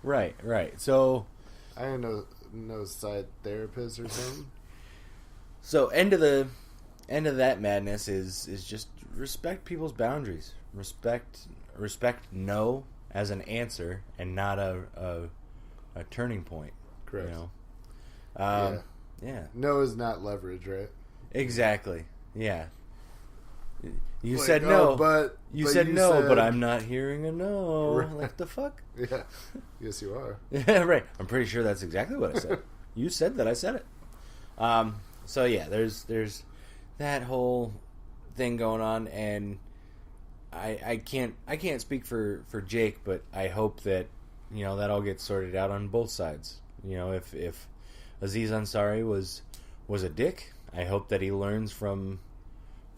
Right. So I ain't no side therapist or something. So end of that madness is just respect people's boundaries. Respect no as an answer and not a turning point. Correct. You know? Yeah. No is not leverage, right? Exactly. Yeah. You like, said no, but you said I'm not hearing a no. Right. Like the fuck? Yeah. Yes, you are. Yeah, right. I'm pretty sure that's exactly what I said. You said that I said it. So yeah, there's that whole thing going on, and I can't speak for Jake, but I hope that that all gets sorted out on both sides. If Aziz Ansari was a dick, I hope that he learns from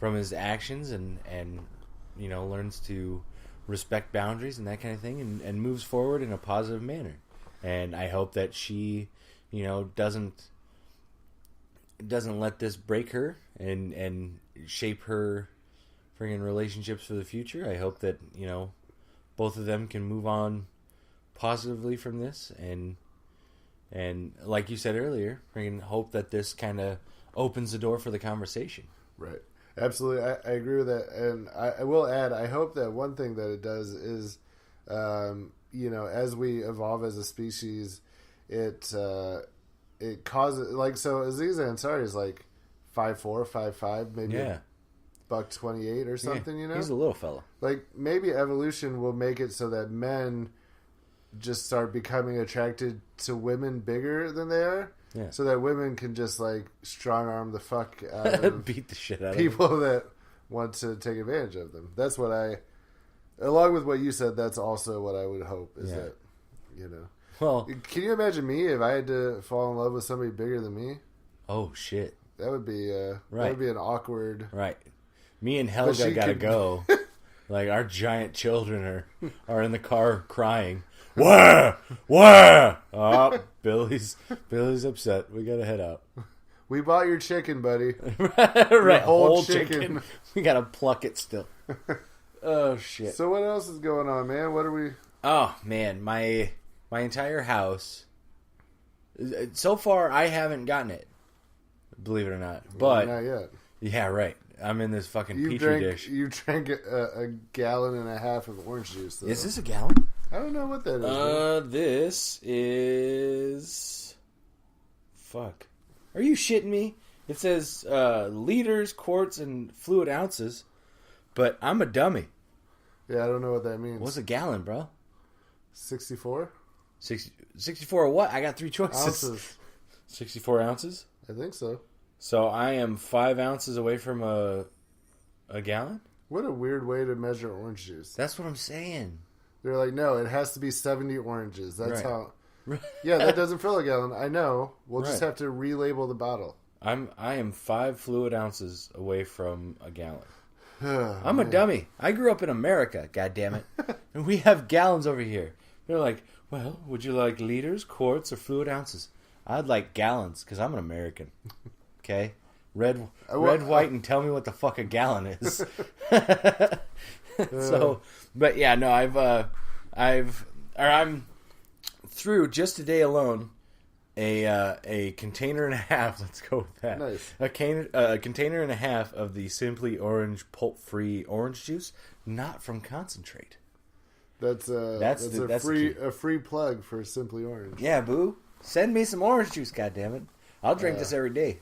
his actions and learns to respect boundaries and that kind of thing, and moves forward in a positive manner. And I hope that she doesn't let this break her and shape her friggin' relationships for the future. I hope that both of them can move on positively from this, and like you said earlier, friggin' hope that this kind of opens the door for the conversation. Right. Absolutely, I agree with that, and I will add, I hope that one thing that it does is, as we evolve as a species, it causes, so Aziz Ansari is 5'4", 5'5", maybe $128 or something. He's a little fella. Maybe evolution will make it so that men just start becoming attracted to women bigger than they are. Yeah. So that women can just strong arm the fuck out of beat the shit out people of them that want to take advantage of them. That's what along with what you said, that's also what I would hope is that, Well, can you imagine me if I had to fall in love with somebody bigger than me? Oh shit. That would be right. That would be an awkward. Right. Me and Helga gotta go. Our giant children are in the car crying. Where? Oh, Billy's upset. We gotta head out. We bought your chicken, buddy. Right, whole chicken. We gotta pluck it still. Oh shit. So what else is going on, man? What are we? Oh man, my entire house. So far, I haven't gotten it. Believe it or not, but not yet. Yeah, right. I'm in this fucking petri dish. You drank a gallon and a half of orange juice. Though. Is this a gallon? I don't know what that is. This is... Fuck. Are you shitting me? It says liters, quarts, and fluid ounces, but I'm a dummy. Yeah, I don't know what that means. What's a gallon, bro? 64? 64 of what? I got 3 choices. Ounces. 64 ounces? I think so. So I am 5 ounces away from a gallon? What a weird way to measure orange juice. That's what I'm saying. They're like, no, it has to be 70 oranges. That's right. how... Yeah, that doesn't fill a gallon. I know. We'll just have to relabel the bottle. I am 5 fluid ounces away from a gallon. I'm a dummy. I grew up in America, goddammit. And we have gallons over here. They're like, well, would you like liters, quarts, or fluid ounces? I'd like gallons, because I'm an American. Okay? Red, white, and tell me what the fuck a gallon is. So, but yeah, no, I'm through just today alone a container and a half. Let's go with that. Nice. A container and a half of the Simply Orange pulp-free orange juice, not from concentrate. That's a free plug for Simply Orange. Yeah, boo. Send me some orange juice, goddammit. I'll drink this every day.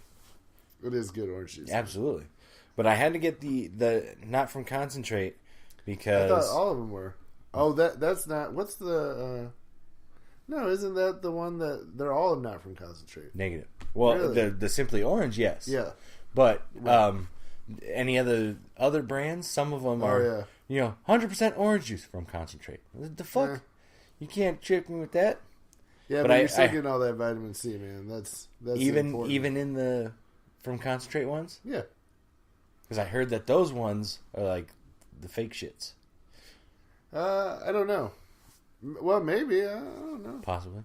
It is good orange juice. Absolutely. But I had to get the not from concentrate because I thought all of them were. Oh, that's not. What's the? No, isn't that the one that they're all not from concentrate? Negative. Well, really? the Simply Orange, yes. Yeah. But any other brands, some of them are 100% orange juice from concentrate. What the fuck? Yeah. You can't trick me with that. Yeah, but you're still getting all that vitamin C, man. That's important. Even in the from concentrate ones. Yeah. Because I heard that those ones are like the fake shits. I don't know. Well, maybe. I don't know. Possibly.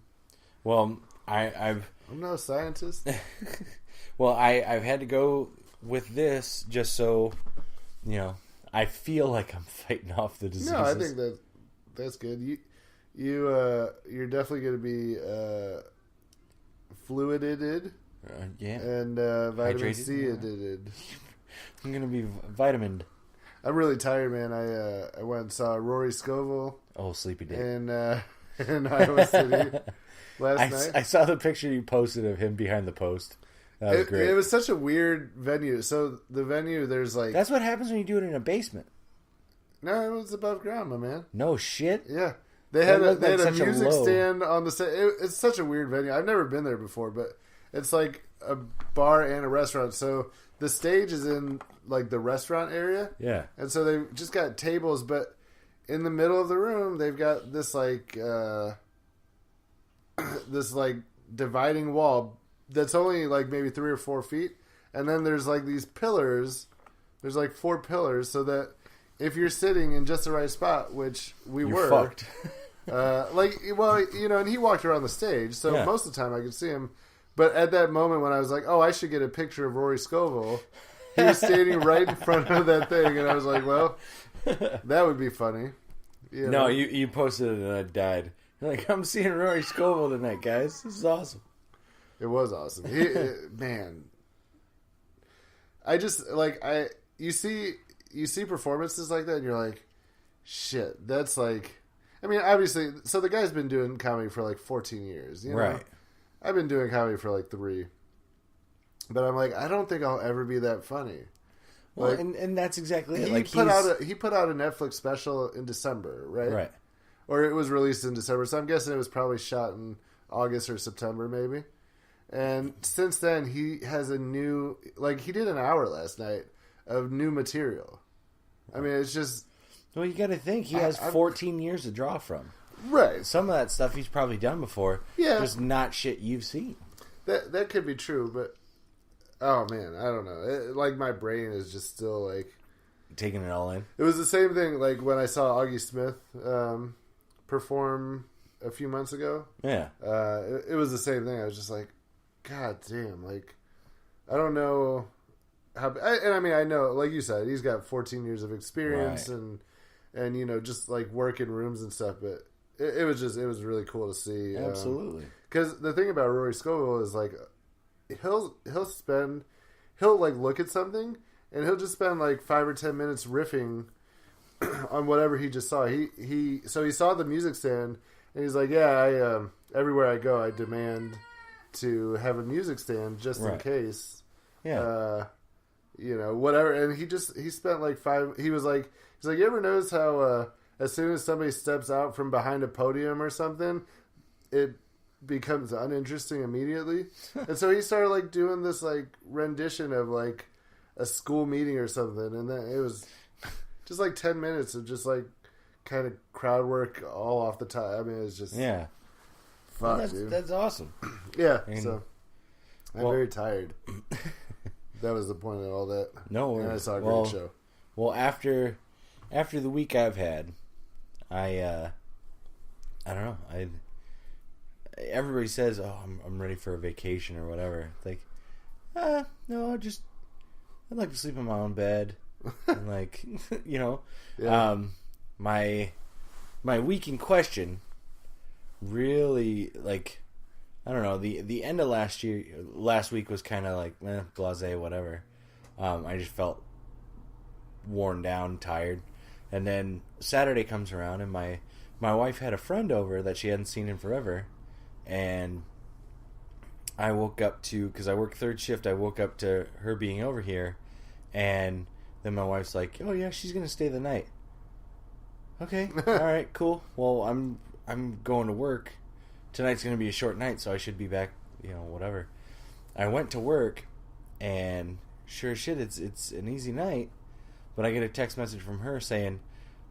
Well, I'm no scientist. Well, I've had to go with this just so, I feel like I'm fighting off the diseases. No, I think that's good. you're definitely going to be fluided. Yeah. And vitamin Hydrated? C Yeah. added. I'm going to be vitamined. I'm really tired, man. I went and saw Rory Scovel. Oh, sleepy dick. In Iowa City last night. I saw the picture you posted of him behind the post. That was great. It was such a weird venue. So the venue, there's like... That's what happens when you do it in a basement. No, it was above ground, my man. No shit? Yeah. They had a music low stand on the stage. It's such a weird venue. I've never been there before, but it's like a bar and a restaurant. So the stage is in like the restaurant area. Yeah. And so they just got tables, but in the middle of the room, they've got this like dividing wall that's only like maybe 3 or 4 feet. And then there's like these pillars. There's like 4 pillars so that if you're sitting in just the right spot, which you're were, fucked. and he walked around the stage, so most of the time I could see him. But at that moment when I was like, oh, I should get a picture of Rory Scovel, he was standing right in front of that thing, and I was like, well, that would be funny. No, you posted it and I died. You're like, I'm seeing Rory Scovel tonight, guys. This is awesome. It was awesome. Man. I just, you see performances like that, and you're like, shit, that's like... I mean, obviously, so the guy's been doing comedy for like 14 years, you know? Right. I've been doing comedy for like 3. But I'm like, I don't think I'll ever be that funny. Well, like, and that's exactly it. He put out a Netflix special in December, right? Right. Or it was released in December, so I'm guessing it was probably shot in August or September, maybe. And since then, he has a new... Like, he did an hour last night of new material. I mean, it's just... Well, you got to think, he has 14 years to draw from. Right. Some of that stuff he's probably done before. Yeah. Just not shit you've seen. That could be true, but... Oh, man, I don't know. My brain is just still, taking it all in. It was the same thing, when I saw Augie Smith perform a few months ago. Yeah. It was the same thing. I was just like, God damn, I don't know how... I mean, I know, like you said, he's got 14 years of experience and just, work in rooms and stuff, but it was really cool to see. Absolutely. Because the thing about Rory Scovel is, he'll look at something and he'll just spend 5 or 10 minutes riffing on whatever he just saw. So he saw the music stand and he's like, yeah, everywhere I go I demand to have a music stand just in case. Yeah. Whatever. And he spent 5, he's like, you ever notice how as soon as somebody steps out from behind a podium or something, it becomes uninteresting immediately? And so he started doing this rendition of a school meeting or something, and then it was just 10 minutes of just kind of crowd work all off the top. I mean, it was just fuck, dude. That's awesome. Yeah. So I'm very tired. That was the point of all that. No, and I saw a great show. Well, after the week I've had, I don't know. Everybody says, "Oh, I'm ready for a vacation or whatever." No, I'd like to sleep in my own bed, and Yeah. My week in question really I don't know, the end of last week was kind of blasé, whatever. I just felt worn down, tired, and then Saturday comes around and my wife had a friend over that she hadn't seen in forever. And I woke up to, because I work third shift, I woke up to her being over here, and then my wife's like, "Oh yeah, she's gonna stay the night." Okay, all right, cool. Well, I'm going to work. Tonight's gonna be a short night, so I should be back. Whatever. I went to work, and sure as shit, it's an easy night. But I get a text message from her saying,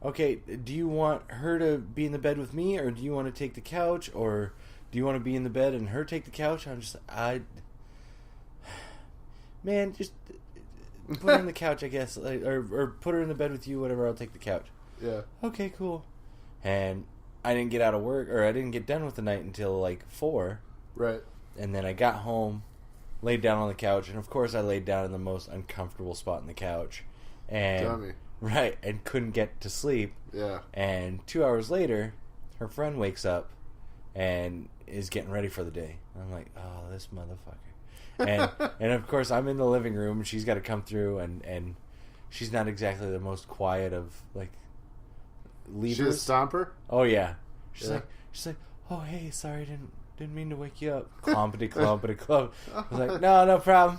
"Okay, do you want her to be in the bed with me, or do you want to take the couch, or do you want to be in the bed and her take the couch?" I'm just, man, just put her in the couch, I guess, or put her in the bed with you, whatever. I'll take the couch. Yeah. Okay, cool. And I didn't get out of work, or I didn't get done with the night until 4. Right. And then I got home, laid down on the couch, and of course I laid down in the most uncomfortable spot in the couch, and Dummy. right, and couldn't get to sleep. Yeah. And 2 hours later, her friend wakes up and is getting ready for the day. I'm like, oh, this motherfucker. And of course, I'm in the living room, and she's got to come through, and she's not exactly the most quiet of, like, leaders. She a stomper? Oh, yeah. She's like, oh, hey, sorry, didn't mean to wake you up. Clumpity clump. I was like, no problem.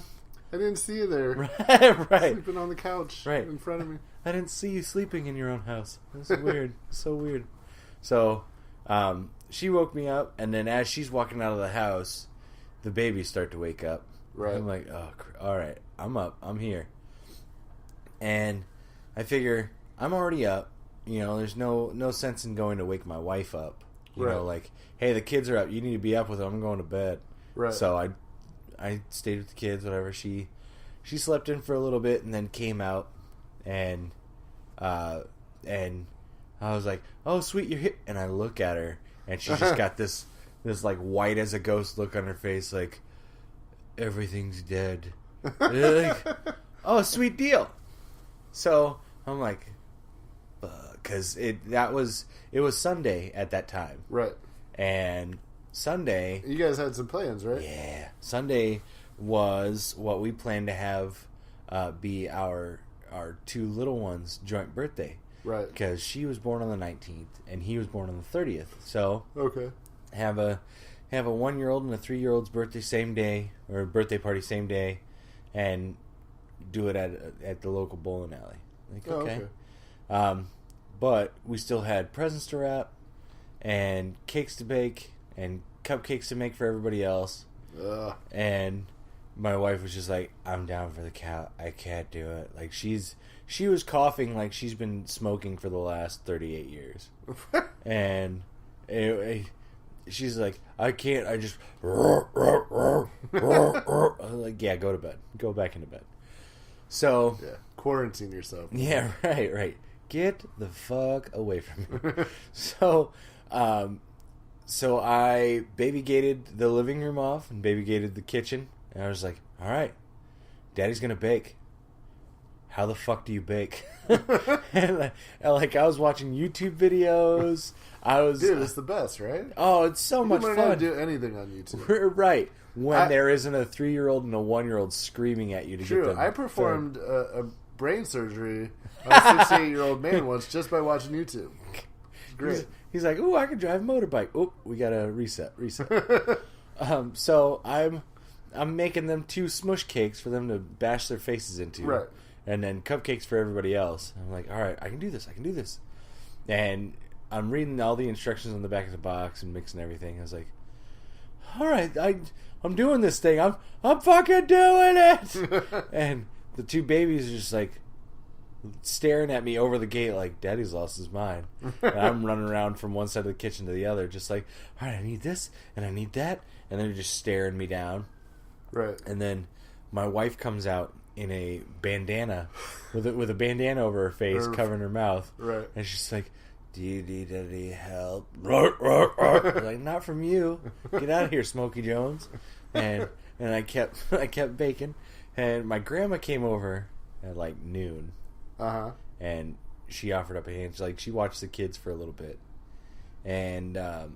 I didn't see you there. Right. Sleeping on the couch in front of me. I didn't see you sleeping in your own house. That's weird. So weird. So, she woke me up, and then as she's walking out of the house, the babies start to wake up. Right. I'm like, oh, all right, I'm up. I'm here. And I figure I'm already up. You know, there's no sense in going to wake my wife up. You know, like, hey, the kids are up. You need to be up with them. I'm going to bed. Right. So I stayed with the kids, whatever. She slept in for a little bit and then came out, and I was like, oh, sweet, you're here. And I look at her, and she's just got this like white as a ghost look on her face, like, everything's dead. Like, oh, sweet deal. So I'm like, because it was Sunday at that time, right? And Sunday, you guys had some plans, right? Yeah, Sunday was what we planned to have be our two little ones' joint birthday, right? Because she was born on the 19th and he was born on the 30th. So okay, have a 1-year-old and a 3-year-old's birthday same day, or birthday party same day, and do it at the local bowling alley. Like, okay. But we still had presents to wrap and cakes to bake and cupcakes to make for everybody else. Ugh. And my wife was just like, I'm down for the count. I can't do it. Like, she was coughing like she's been smoking for the last 38 years. And she's like, I can't. I just I was like, yeah, go to bed. Go back into bed. So yeah, quarantine yourself. Yeah, right. Get the fuck away from me. So I baby-gated the living room off and baby-gated the kitchen. And I was like, all right, Daddy's going to bake. How the fuck do you bake? and I was watching YouTube videos. Dude, it's the best, right? Oh, it's so much fun. You don't do anything on YouTube. Right. When there isn't a 3-year-old and a 1-year-old screaming at you to get them. I performed a brain surgery on a 68-year-old man once just by watching YouTube. It's great. He's like, ooh, I can drive a motorbike. Oh, we got to reset. So I'm making them 2 smush cakes for them to bash their faces into. Right. And then cupcakes for everybody else. I'm like, all right, I can do this. And I'm reading all the instructions on the back of the box and mixing everything. I was like, all right, I'm doing this thing. I'm fucking doing it. And the 2 babies are just like staring at me over the gate like, Daddy's lost his mind. And I'm running around from one side of the kitchen to the other just like, all right, I need this and I need that. And they're just staring me down. Right. And then my wife comes out in a bandana with a bandana over her face, covering her mouth. Right. And she's like, do you need any help? Like, not from you. Get out of here, Smokey Jones. And I kept baking. And my grandma came over at like noon. And she offered up a hand. She watched the kids for a little bit. And I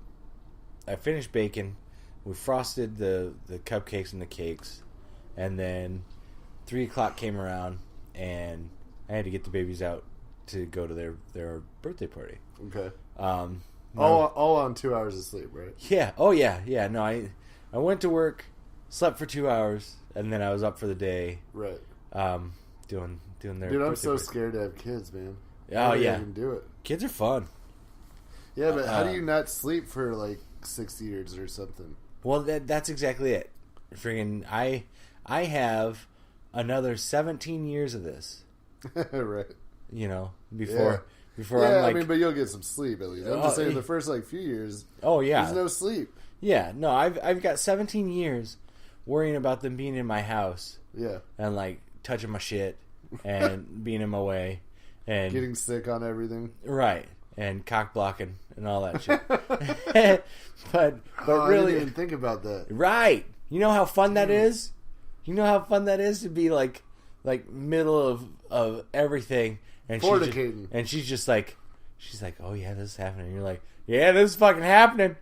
finished baking. We frosted the cupcakes and the cakes. And then 3 o'clock came around, and I had to get the babies out to go to their birthday party. Okay. All on 2 hours of sleep, right? Yeah. Oh, yeah. Yeah. No, I went to work, slept for 2 hours, and then I was up for the day. Right. Doing their. Dude, I'm so scared to have kids, man. Oh, yeah. I can do it. Kids are fun. Yeah, but how do you not sleep for like 6 years or something? Well, that's exactly it. Friggin', I have another 17 years of this. Right. You know, before I'm like... I mean, but you'll get some sleep at least. I'm just saying the first like few years, there's no sleep. Yeah, no, I've got 17 years worrying about them being in my house. Yeah. And like touching my shit and being in my way and getting sick on everything. Right. And cock blocking and all that shit. but really, I didn't even think about that. Right. You know how fun that is? You know how fun that is to be like middle of everything and fornicating. She's just like, oh yeah, this is happening. And you're like, Yeah, this is fucking happening.